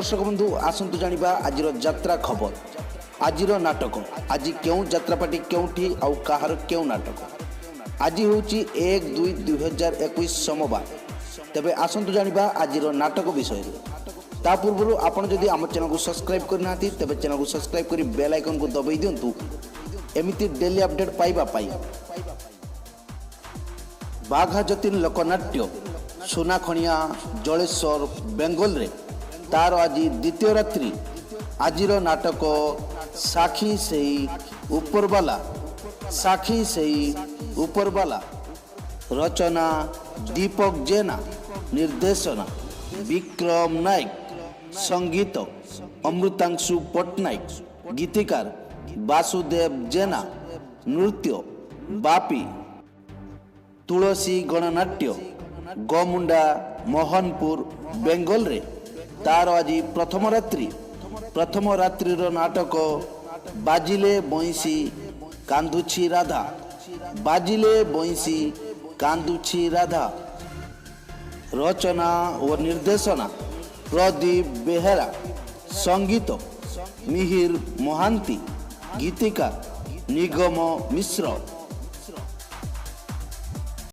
दर्शक बंधु आसतु जानिबा आजिर यात्रा खबर आजिर नाटक आज क्यों यात्रापाटी क्योंठी आउ कहार क्यों नाटक आज हूँ 1-2-2021 सोमवार। तेबे आसतु जानिबा आजिर नाटक विषय ता पूर्व आपण जदि आम चैनल को सब्सक्राइब करना तेबे चैनल को सब्सक्राइब करी बेल आइकन को दबाई दिंतु एमिति डेली अपडेट पाइबा पाई। बाघा जतीन लोकनाट्य सुनाखणिया जलेश्वर बेंगल रे तार आज द्वितीय रात्रि आजिर नाटक साखी से उपरवाला रचना दीपक जेना निर्देशना विक्रम नायक संगीत अमृतांशु पट्टनायक गीतिकार वासुदेव जेना नृत्य बापी तुलसी गणनाट्य गोमुंडा मोहनपुर बेंगल रे तार आज प्रथम रात्रि नाटक बाजिले बंसी कांदुची राधा रचना और निर्देशना प्रदीप बेहेरा संगीत मिहिर महांती गीतिकार निगम मिश्र